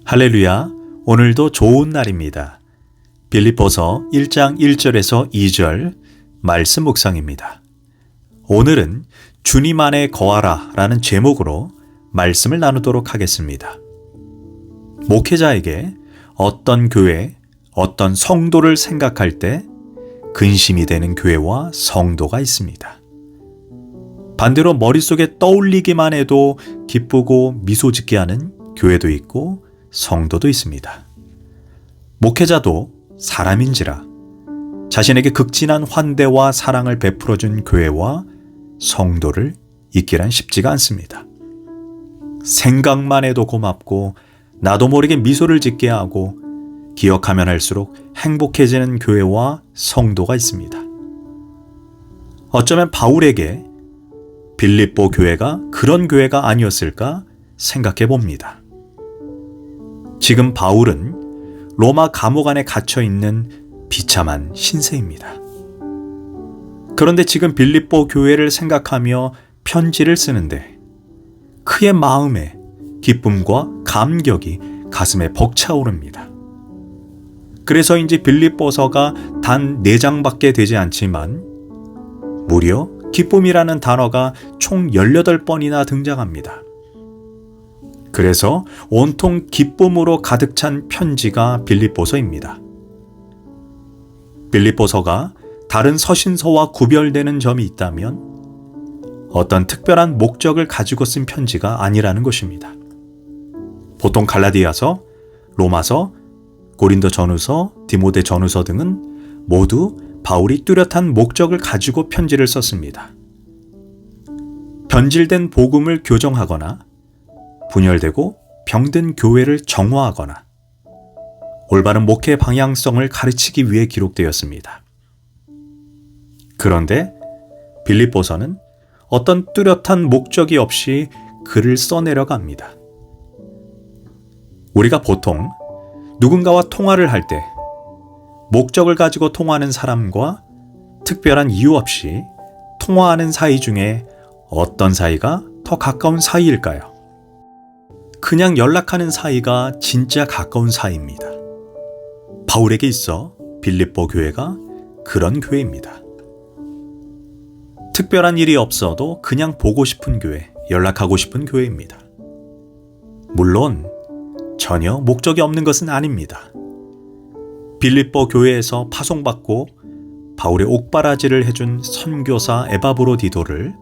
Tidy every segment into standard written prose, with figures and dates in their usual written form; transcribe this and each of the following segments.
할렐루야, 오늘도 좋은 날입니다. 빌립보서 1장 1절에서 2절 말씀 묵상입니다. 오늘은 주님 안에 거하라 라는 제목으로 말씀을 나누도록 하겠습니다. 목회자에게 어떤 교회, 어떤 성도를 생각할 때 근심이 되는 교회와 성도가 있습니다. 반대로 머릿속에 떠올리기만 해도 기쁘고 미소 짓게 하는 교회도 있고 성도도 있습니다. 목회자도 사람인지라 자신에게 극진한 환대와 사랑을 베풀어준 교회와 성도를 잊기란 쉽지가 않습니다. 생각만 해도 고맙고 나도 모르게 미소를 짓게 하고 기억하면 할수록 행복해지는 교회와 성도가 있습니다. 어쩌면 바울에게 빌립보 교회가 그런 교회가 아니었을까 생각해 봅니다. 지금 바울은 로마 감옥 안에 갇혀 있는 비참한 신세입니다. 그런데 지금 빌립보 교회를 생각하며 편지를 쓰는데 그의 마음에 기쁨과 감격이 가슴에 벅차오릅니다. 그래서인지 빌립보서가 단 4장밖에 되지 않지만 무려 기쁨이라는 단어가 총 18번이나 등장합니다. 그래서 온통 기쁨으로 가득 찬 편지가 빌립보서입니다. 빌립보서가 다른 서신서와 구별되는 점이 있다면 어떤 특별한 목적을 가지고 쓴 편지가 아니라는 것입니다. 보통 갈라디아서, 로마서, 고린도 전후서, 디모데 전후서 등은 모두 바울이 뚜렷한 목적을 가지고 편지를 썼습니다. 변질된 복음을 교정하거나 분열되고 병든 교회를 정화하거나 올바른 목회 방향성을 가르치기 위해 기록되었습니다. 그런데 빌립보서는 어떤 뚜렷한 목적이 없이 글을 써내려갑니다. 우리가 보통 누군가와 통화를 할 때 목적을 가지고 통화하는 사람과 특별한 이유 없이 통화하는 사이 중에 어떤 사이가 더 가까운 사이일까요? 그냥 연락하는 사이가 진짜 가까운 사이입니다. 바울에게 있어 빌립보 교회가 그런 교회입니다. 특별한 일이 없어도 그냥 보고 싶은 교회, 연락하고 싶은 교회입니다. 물론 전혀 목적이 없는 것은 아닙니다. 빌립보 교회에서 파송받고 바울의 옥바라지를 해준 선교사 에바브로디도를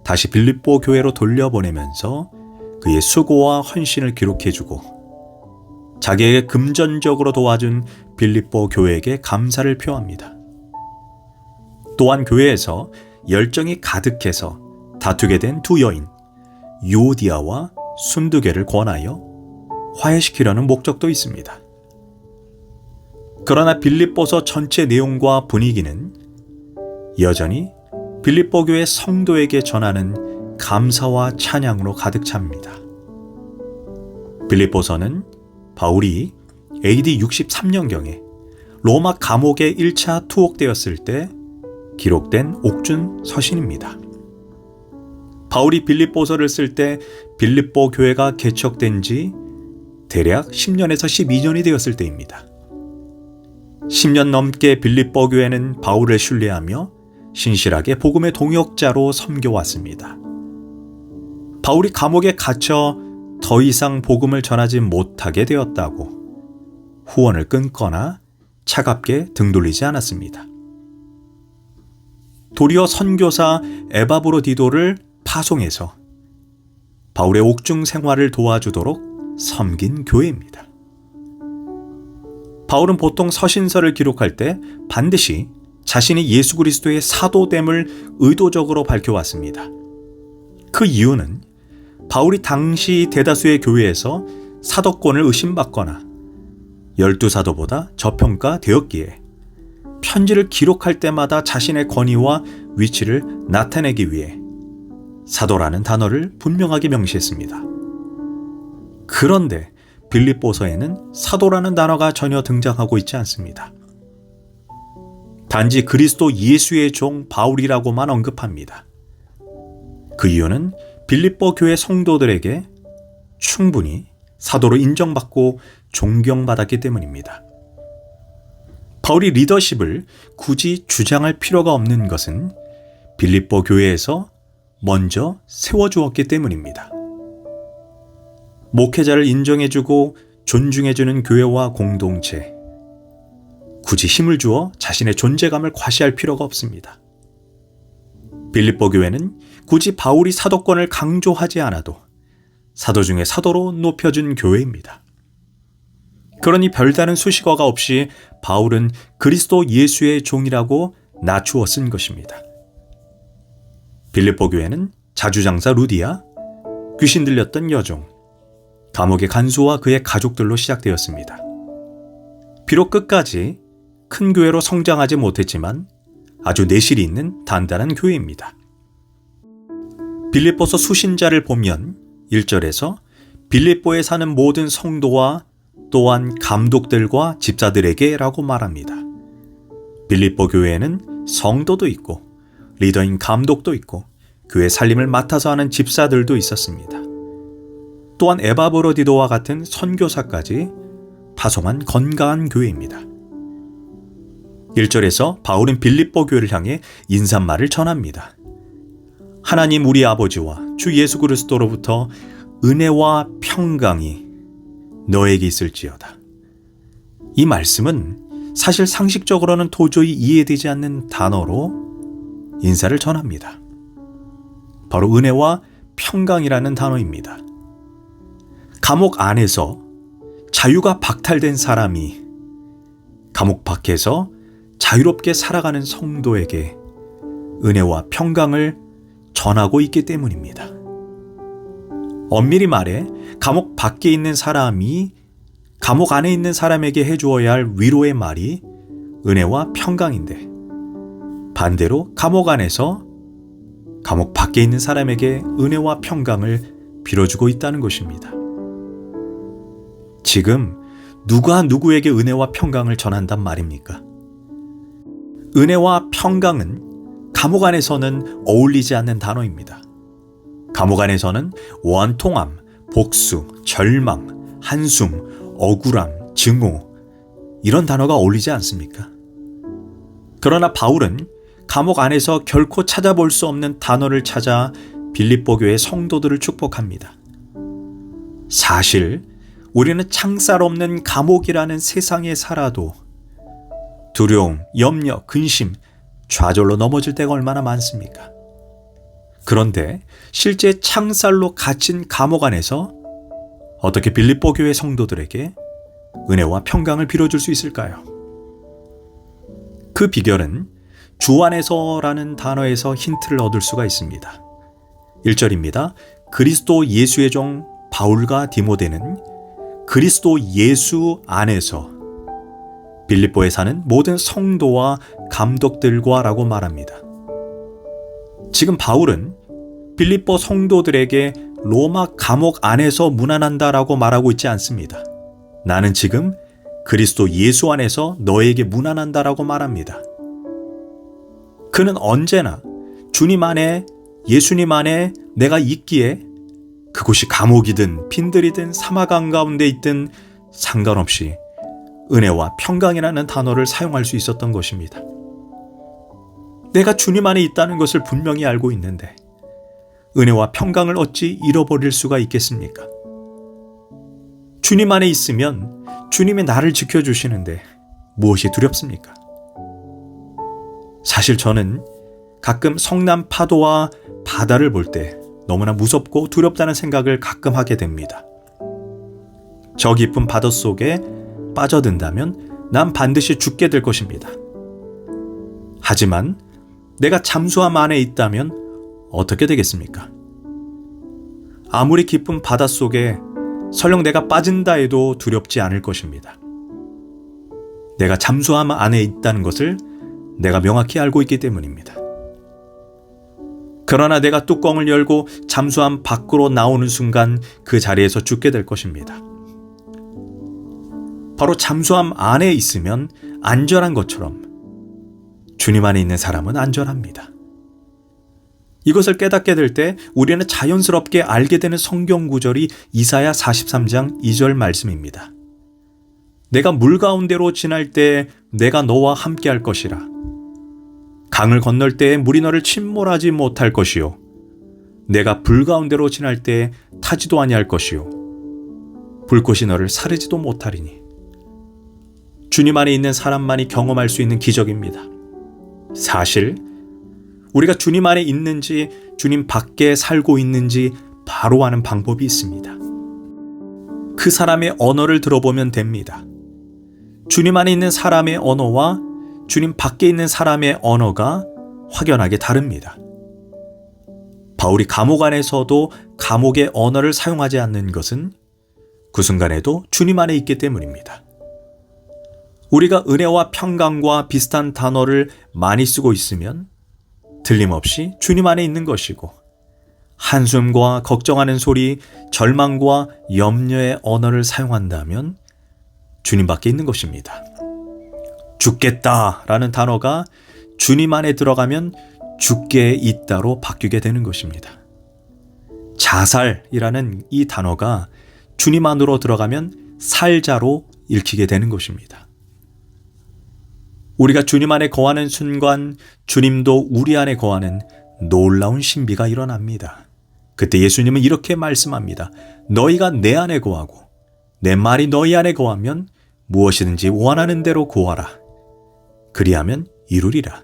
다시 빌립보 교회로 돌려보내면서 그의 수고와 헌신을 기록해주고 자기에게 금전적으로 도와준 빌립보 교회에게 감사를 표합니다. 또한 교회에서 열정이 가득해서 다투게 된 두 여인 유오디아와 순두계를 권하여 화해시키려는 목적도 있습니다. 그러나 빌립보서 전체 내용과 분위기는 여전히 빌립보 교회 성도에게 전하는 감사와 찬양으로 가득 찹니다. 빌립보서는 바울이 AD 63년경에 로마 감옥에 1차 투옥되었을 때 기록된 옥중 서신입니다. 바울이 빌립보서를 쓸 때 빌립보 교회가 개척된 지 대략 10년에서 12년이 되었을 때입니다. 10년 넘게 빌립보 교회는 바울을 신뢰하며 신실하게 복음의 동역자로 섬겨왔습니다. 바울이 감옥에 갇혀 더 이상 복음을 전하지 못하게 되었다고 후원을 끊거나 차갑게 등 돌리지 않았습니다. 도리어 선교사 에바브로디도를 파송해서 바울의 옥중 생활을 도와주도록 섬긴 교회입니다. 바울은 보통 서신서를 기록할 때 반드시 자신이 예수 그리스도의 사도됨을 의도적으로 밝혀왔습니다. 그 이유는 바울이 당시 대다수의 교회에서 사도권을 의심받거나 12사도보다 저평가되었기에 편지를 기록할 때마다 자신의 권위와 위치를 나타내기 위해 사도라는 단어를 분명하게 명시했습니다. 그런데 빌립보서에는 사도라는 단어가 전혀 등장하고 있지 않습니다. 단지 그리스도 예수의 종 바울이라고만 언급합니다. 그 이유는 빌립보 교회 성도들에게 충분히 사도로 인정받고 존경받았기 때문입니다. 바울이 리더십을 굳이 주장할 필요가 없는 것은 빌립보 교회에서 먼저 세워주었기 때문입니다. 목회자를 인정해주고 존중해주는 교회와 공동체, 굳이 힘을 주어 자신의 존재감을 과시할 필요가 없습니다. 빌립보 교회는 굳이 바울이 사도권을 강조하지 않아도 사도 중에 사도로 높여준 교회입니다. 그러니 별다른 수식어가 없이 바울은 그리스도 예수의 종이라고 낮추어 쓴 것입니다. 빌립보 교회는 자주장사 루디아, 귀신 들렸던 여종, 감옥의 간수와 그의 가족들로 시작되었습니다. 비록 끝까지 큰 교회로 성장하지 못했지만 아주 내실이 있는 단단한 교회입니다. 빌립보서 수신자를 보면 1절에서 빌립보에 사는 모든 성도와 또한 감독들과 집사들에게 라고 말합니다. 빌립보 교회에는 성도도 있고 리더인 감독도 있고 교회 살림을 맡아서 하는 집사들도 있었습니다. 또한 에바브로디도와 같은 선교사까지 파송한 건강한 교회입니다. 1절에서 바울은 빌립보 교회를 향해 인사말을 전합니다. 하나님 우리 아버지와 주 예수 그리스도로부터 은혜와 평강이 너에게 있을지어다. 이 말씀은 사실 상식적으로는 도저히 이해되지 않는 단어로 인사를 전합니다. 바로 은혜와 평강이라는 단어입니다. 감옥 안에서 자유가 박탈된 사람이 감옥 밖에서 자유롭게 살아가는 성도에게 은혜와 평강을 전하고 있기 때문입니다. 엄밀히 말해 감옥 밖에 있는 사람이 감옥 안에 있는 사람에게 해주어야 할 위로의 말이 은혜와 평강인데, 반대로 감옥 안에서 감옥 밖에 있는 사람에게 은혜와 평강을 빌어주고 있다는 것입니다. 지금 누가 누구에게 은혜와 평강을 전한단 말입니까? 은혜와 평강은 감옥 안에서는 어울리지 않는 단어입니다. 감옥 안에서는 원통함, 복수, 절망, 한숨, 억울함, 증오, 이런 단어가 어울리지 않습니까? 그러나 바울은 감옥 안에서 결코 찾아볼 수 없는 단어를 찾아 빌립보 교회 성도들을 축복합니다. 사실 우리는 창살 없는 감옥이라는 세상에 살아도 두려움, 염려, 근심, 좌절로 넘어질 때가 얼마나 많습니까? 그런데 실제 창살로 갇힌 감옥 안에서 어떻게 빌립보 교회 성도들에게 은혜와 평강을 빌어줄 수 있을까요? 그 비결은 주 안에서라는 단어에서 힌트를 얻을 수가 있습니다. 1절입니다. 그리스도 예수의 종 바울과 디모데는 그리스도 예수 안에서 빌립보에 사는 모든 성도와 감독들과 라고 말합니다. 지금 바울은 빌립보 성도들에게 로마 감옥 안에서 문안한다라고 말하고 있지 않습니다. 나는 지금 그리스도 예수 안에서 너에게 문안한다라고 말합니다. 그는 언제나 주님 안에, 예수님 안에 내가 있기에 그곳이 감옥이든 빈들이든 사막 한가운데 있든 상관없이 은혜와 평강이라는 단어를 사용할 수 있었던 것입니다. 내가 주님 안에 있다는 것을 분명히 알고 있는데 은혜와 평강을 어찌 잃어버릴 수가 있겠습니까? 주님 안에 있으면 주님이 나를 지켜주시는데 무엇이 두렵습니까? 사실 저는 가끔 성난 파도와 바다를 볼 때 너무나 무섭고 두렵다는 생각을 가끔 하게 됩니다. 저 깊은 바다 속에 빠져든다면 난 반드시 죽게 될 것입니다. 하지만 내가 잠수함 안에 있다면 어떻게 되겠습니까? 아무리 깊은 바다 속에 설령 내가 빠진다 해도 두렵지 않을 것입니다. 내가 잠수함 안에 있다는 것을 내가 명확히 알고 있기 때문입니다. 그러나 내가 뚜껑을 열고 잠수함 밖으로 나오는 순간 그 자리에서 죽게 될 것입니다. 바로 잠수함 안에 있으면 안전한 것처럼 주님 안에 있는 사람은 안전합니다. 이것을 깨닫게 될 때 우리는 자연스럽게 알게 되는 성경 구절이 이사야 43장 2절 말씀입니다. 내가 물 가운데로 지날 때 내가 너와 함께 할 것이라. 강을 건널 때에 물이 너를 침몰하지 못할 것이요. 내가 불 가운데로 지날 때 타지도 아니할 것이요. 불꽃이 너를 사르지도 못하리니. 주님 안에 있는 사람만이 경험할 수 있는 기적입니다. 사실 우리가 주님 안에 있는지 주님 밖에 살고 있는지 바로 아는 방법이 있습니다. 그 사람의 언어를 들어보면 됩니다. 주님 안에 있는 사람의 언어와 주님 밖에 있는 사람의 언어가 확연하게 다릅니다. 바울이 감옥 안에서도 감옥의 언어를 사용하지 않는 것은 그 순간에도 주님 안에 있기 때문입니다. 우리가 은혜와 평강과 비슷한 단어를 많이 쓰고 있으면 틀림없이 주님 안에 있는 것이고, 한숨과 걱정하는 소리, 절망과 염려의 언어를 사용한다면 주님 밖에 있는 것입니다. 죽겠다라는 단어가 주님 안에 들어가면 죽게 있다로 바뀌게 되는 것입니다. 자살이라는 이 단어가 주님 안으로 들어가면 살자로 읽히게 되는 것입니다. 우리가 주님 안에 거하는 순간 주님도 우리 안에 거하는 놀라운 신비가 일어납니다. 그때 예수님은 이렇게 말씀합니다. 너희가 내 안에 거하고 내 말이 너희 안에 거하면 무엇이든지 원하는 대로 구하라. 그리하면 이루리라.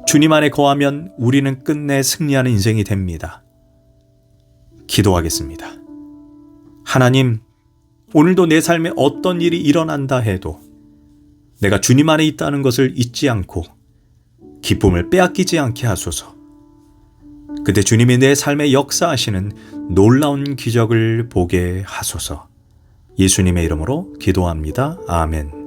주님 안에 거하면 우리는 끝내 승리하는 인생이 됩니다. 기도하겠습니다. 하나님, 오늘도 내 삶에 어떤 일이 일어난다 해도 내가 주님 안에 있다는 것을 잊지 않고 기쁨을 빼앗기지 않게 하소서. 그때 주님이 내 삶에 역사하시는 놀라운 기적을 보게 하소서. 예수님의 이름으로 기도합니다. 아멘.